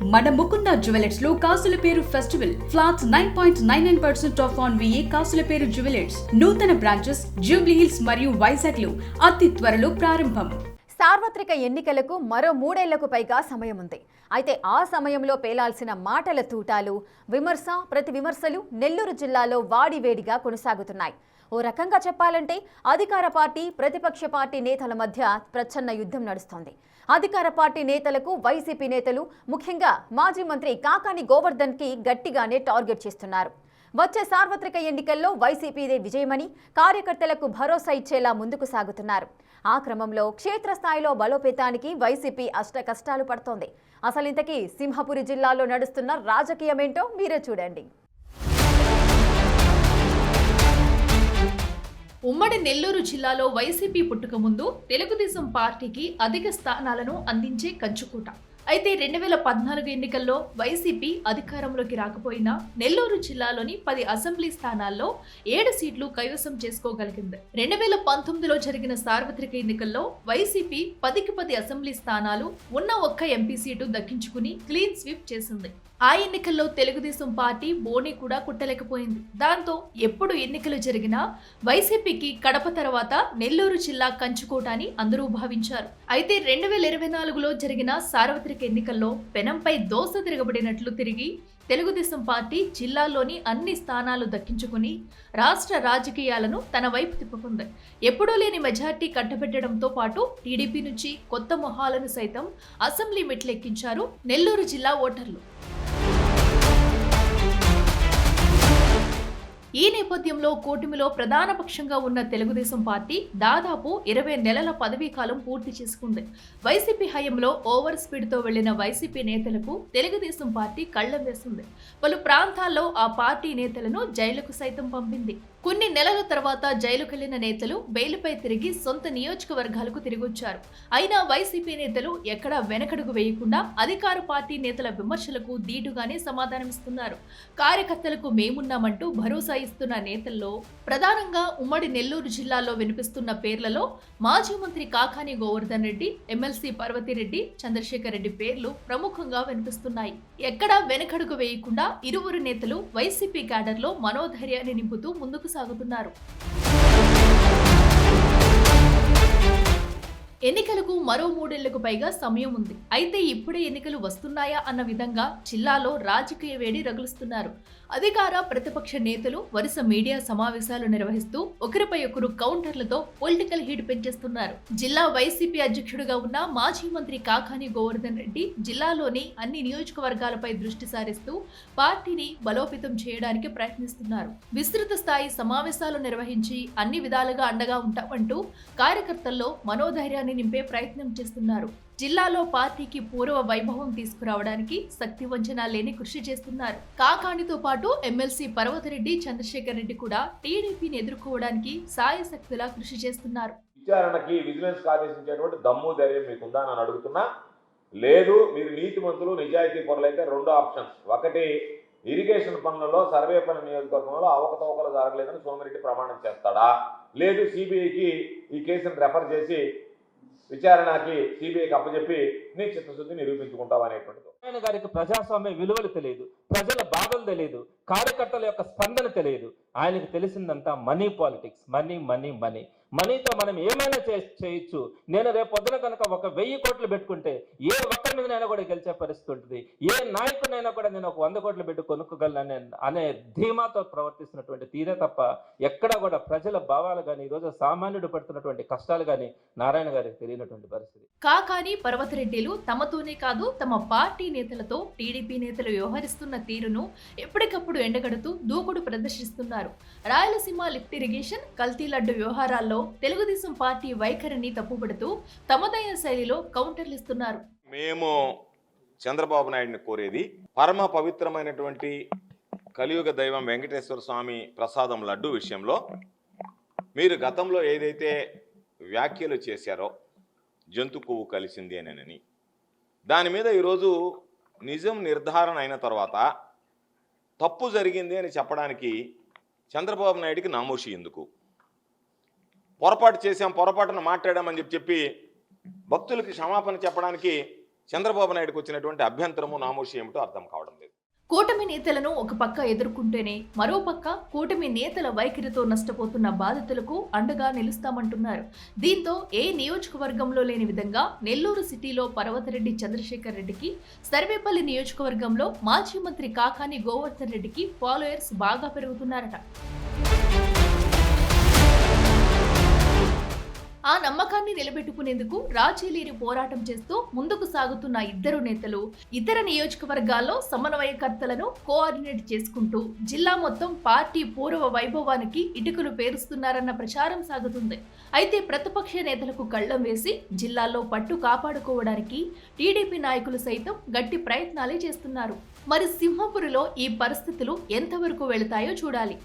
మన ముకుంద జ్యువెలర్స్ లో కాసుల పేరు festival flats 9.99% of on VA కాసుల పేరు జ్యువెలర్స్ నూతన బ్రాంచెస్ జూబ్లీ హిల్స్ మరియు వైజాగ్ లో అతి త్వరలో ప్రారంభం. సార్వత్రిక ఎన్నికలకు మరో 3 ఏళ్లకు పైగా సమయం ఉంది. అయితే ఆ సమయంలో పేలాల్సిన మాటల తూటాలు, విమర్శ ప్రతి విమర్శలు నెల్లూరు జిల్లాలో వాడివేడిగా కొనసాగుతున్నాయి. ఓ రకంగా చెప్పాలంటే అధికార పార్టీ ప్రతిపక్ష పార్టీ నేతల మధ్య ప్రచ్ఛన్న యుద్ధం నడుస్తోంది. అధికార పార్టీ నేతలకు వైసీపీ నేతలు ముఖ్యంగా మాజీ మంత్రి కాకాని గోవర్ధన్ కి గట్టిగానే టార్గెట్ చేస్తున్నారు. వచ్చే సార్వత్రిక ఎన్నికల్లో వైసీపీదే విజయమని కార్యకర్తలకు భరోసా ఇచ్చేలా ముందుకు సాగుతున్నారు. ఆ క్రమంలో క్షేత్రస్థాయిలో బలోపేతానికి వైసీపీ అష్టకష్టాలు పడుతోంది. అసలు ఇంతకీ సింహపురి జిల్లాలో నడుస్తున్న రాజకీయమేంటో మీరే చూడండి. ఉమ్మడి నెల్లూరు జిల్లాలో వైసీపీ పుట్టుక ముందు తెలుగుదేశం పార్టీకి అధిక స్థానాలను అందించే కంచుకోట. అయితే 2014 ఎన్నికల్లో వైసీపీ అధికారంలోకి రాకపోయినా నెల్లూరు జిల్లాలోని 10 అసెంబ్లీ స్థానాల్లో 7 సీట్లు కైవసం చేసుకోగలిగింది. 2019లో జరిగిన సార్వత్రిక ఎన్నికల్లో వైసీపీ 10కి 10 అసెంబ్లీ స్థానాలు ఉన్న ఒక్క ఎంపీ సీటు దక్కించుకుని క్లీన్ స్వీప్ చేసింది. ఆ ఎన్నికల్లో తెలుగుదేశం పార్టీ బోని కూడా కుట్టలేకపోయింది. దాంతో ఎప్పుడు ఎన్నికలు జరిగినా వైసీపీకి కడప తర్వాత నెల్లూరు జిల్లా కంచుకోట అని అందరూ భావించారు. అయితే 2024లో జరిగిన సార్వత్రిక ఎన్నికల్లో పెనంపై దోస తిరగబడినట్లు తిరిగి తెలుగుదేశం పార్టీ జిల్లాలోని అన్ని స్థానాలు దక్కించుకుని రాష్ట్ర రాజకీయాలను తన వైపు తిప్పుకుంది. ఎప్పుడూ లేని మెజార్టీ కట్టబెట్టడంతో పాటు టీడీపీ నుంచి కొత్త మొహాలను సైతం అసెంబ్లీ మెట్లెక్కించారు నెల్లూరు జిల్లా ఓటర్లు. ఈ నేపథ్యంలో కూటమిలో ప్రధాన పక్షంగా ఉన్న తెలుగుదేశం పార్టీ దాదాపు 20 నెలల పదవీ కాలం పూర్తి చేసుకుంది. వైసీపీ హయాంలో ఓవర్ స్పీడ్ తో వెళ్లిన వైసీపీ నేతలకు తెలుగుదేశం పార్టీ కళ్లెం వేసింది. పలు ప్రాంతాల్లో ఆ పార్టీ నేతలను జైలుకు సైతం పంపింది. కొన్ని నెలల తర్వాత జైలుకెళ్లిన నేతలు బెయిలుపై తిరిగి సొంత నియోజకవర్గాలకు తిరిగొచ్చారు. అయినా వైసీపీ నేతలు ఎక్కడా వెనకడుగు వేయకుండా అధికార పార్టీ నేతల విమర్శలకు దీటుగానే సమాధానమిస్తున్నారు. కార్యకర్తలకు మేమున్నామంటూ భరోసా ఇస్తున్న నేతల్లో ప్రధానంగా ఉమ్మడి నెల్లూరు జిల్లాలో వినిపిస్తున్న పేర్లలో మాజీ మంత్రి కాకాని గోవర్ధన్ రెడ్డి, ఎమ్మెల్సీ పర్వతిరెడ్డి, చంద్రశేఖర్ రెడ్డి పేర్లు ప్రముఖంగా వినిపిస్తున్నాయి. ఎక్కడా వెనకడుగు వేయకుండా ఇరువురు నేతలు వైసీపీ క్యాడర్లో మనోధైర్యాన్ని నింపుతూ ముందుకు సాగుతున్నారు. ఎన్నికలకు మరో 3 ఏళ్లకు పైగా సమయం ఉంది. అయితే ఇప్పుడే ఎన్నికలు వస్తున్నాయా అన్న విధంగా జిల్లాలో రాజకీయ వేడి రగులుస్తున్నారు. అధికార ప్రతిపక్ష నేతలు వరుస మీడియా సమావేశాలు నిర్వహిస్తూ ఒకరిపై ఒకరు కౌంటర్లతో పొలిటికల్ హీట్ పెంచేస్తున్నారు. జిల్లా వైసీపీ అధ్యక్షుడిగా ఉన్న మాజీ మంత్రి కాకాని గోవర్ధన్ రెడ్డి జిల్లాలోని అన్ని నియోజకవర్గాలపై దృష్టి సారిస్తూ పార్టీని బలోపేతం చేయడానికి ప్రయత్నిస్తున్నారు. విస్తృత స్థాయి సమావేశాలు నిర్వహించి అన్ని విధాలుగా అండగా ఉంటామంటూ కార్యకర్తల్లో మనోధైర్యాన్ని నింపే ప్రయత్నం చేస్తున్నారు. జిల్లాలో పార్టీకి పూర్వ వైభవం తీసుకురావడానికి శక్తి వంచన లేని కృషి చేస్తున్నారు. కాకానితో పాటు ఎమ్మెల్సీ పర్వతిరెడ్డి, చంద్రశేఖర్ రెడ్డి కూడా టీడీపీని ఎదుర్కోవడానికి సాయశక్తులా కృషి చేస్తున్నారు. విచారణకి విజిలెన్స్ ఆదేశించేటువంటి దమ్ము ధైర్యం మీకుందా అని అడుగుతున్నా. లేదు, మీరు నీతిమంతులు నిజాయితీ పరులైతే 2 ఆప్షన్స్. ఒకటి, ఇరిగేషన్ పనులలో సర్వేపల్లి నియోజకవర్గంలో అవకతవకలు జరగలేదని సోమిరెడ్డి ప్రమాణం చేస్తాడా? లేదు, సిబిఐకి ఈ కేసును రెఫర్ చేసి విచారణకి సిబిఐకి అప్పచెప్పి నీ చిత్తశుద్ధి నిరూపించుకుంటావు అనేటువంటిది. ఆయన గారికి ప్రజాస్వామ్య విలువలు తెలియదు, ప్రజల బాధలు తెలియదు, కార్యకర్తల యొక్క స్పందన తెలియదు. ఆయనకు తెలిసిందంతా money politics, money money money. మనీతో మనం ఏమైనా చేయొచ్చు. నేను రేపు పొద్దున కనుక 1000 కోట్లు పెట్టుకుంటే ఏ ఒక్కరి మీదనైనా కూడా గెలిచే పరిస్థితి ఉంటుంది. ఏ నాయకునైనా కూడా నేను 100 కోట్లు పెట్టి కొనుక్కోగలను అనే ధీమాతో ప్రవర్తిస్తున్నటువంటి తీరే తప్ప ఎక్కడా కూడా ప్రజల భావాలు కానీ ఈరోజు సామాన్యుడు పడుతున్నటువంటి కష్టాలు కానీ నారాయణ గారికి తెలియనటువంటి పరిస్థితి. కాకాని, పర్వతిరెడ్డిలు తమతోనే కాదు తమ పార్టీ నేతలతో టీడీపీ నేతలు వ్యవహరిస్తున్న తీరును ఎప్పటికప్పుడు ఎండగడుతూ దూకుడు ప్రదర్శిస్తున్నారు. రాయలసీమ లిఫ్ట్ ఇరిగేషన్, కల్తీ లడ్డు వ్యవహారాల్లో తెలుగుదేశం పార్టీ వైఖరిని తప్పుపడుతూ తమదైన శైలిలో కౌంటర్లు ఇస్తున్నారు. మేము చంద్రబాబు నాయుడిని కోరేది, పరమ పవిత్రమైనటువంటి కలియుగ దైవం వెంకటేశ్వర స్వామి ప్రసాదం లడ్డు విషయంలో మీరు గతంలో ఏదైతే వ్యాఖ్యలు చేశారో జంతు కొవ్వు కలిసింది అని, దాని మీద ఈరోజు నిజం నిర్ధారణ అయిన తర్వాత తప్పు జరిగింది అని చెప్పడానికి చంద్రబాబు నాయుడికి నామోషి ఎందుకు? పొరపాటు చేశాం, పొరపాటును మాట్లాడామని చెప్పి భక్తులకి క్షమాపణ చెప్పడానికి చంద్రబాబు నాయుడుకు వచ్చినటువంటి అభ్యంతరము నామోషి ఏమిటో అర్థం కావడం లేదు. కూటమి నేతలను ఒక పక్క ఎదుర్కొంటేనే మరో పక్క కూటమి నేతల వైఖరితో నష్టపోతున్న బాధితులకు అండగా నిలుస్తామంటున్నారు. దీంతో ఏ నియోజకవర్గంలో లేని విధంగా నెల్లూరు సిటీలో పర్వతరెడ్డి చంద్రశేఖర్ రెడ్డికి, సర్వేపల్లి నియోజకవర్గంలో మాజీ మంత్రి కాకాని గోవర్ధన్ రెడ్డికి ఫాలోయర్స్ బాగా పెరుగుతున్నారట. ఆ నమ్మకాన్ని నిలబెట్టుకునేందుకు రాజీ లేని పోరాటం చేస్తూ ముందుకు సాగుతున్న ఇద్దరు నేతలు ఇతర నియోజకవర్గాల్లో సమన్వయకర్తలను కోఆర్డినేట్ చేసుకుంటూ జిల్లా మొత్తం పార్టీ పూర్వ వైభవానికి ఇటుకలు పేరుస్తున్నారన్న ప్రచారం సాగుతుంది. అయితే ప్రతిపక్ష నేతలకు కళ్లం వేసి జిల్లాల్లో పట్టు కాపాడుకోవడానికి టీడీపీ నాయకులు సైతం గట్టి ప్రయత్నాలే చేస్తున్నారు. మరి సింహపురిలో ఈ పరిస్థితులు ఎంతవరకు వెళతాయో చూడాలి.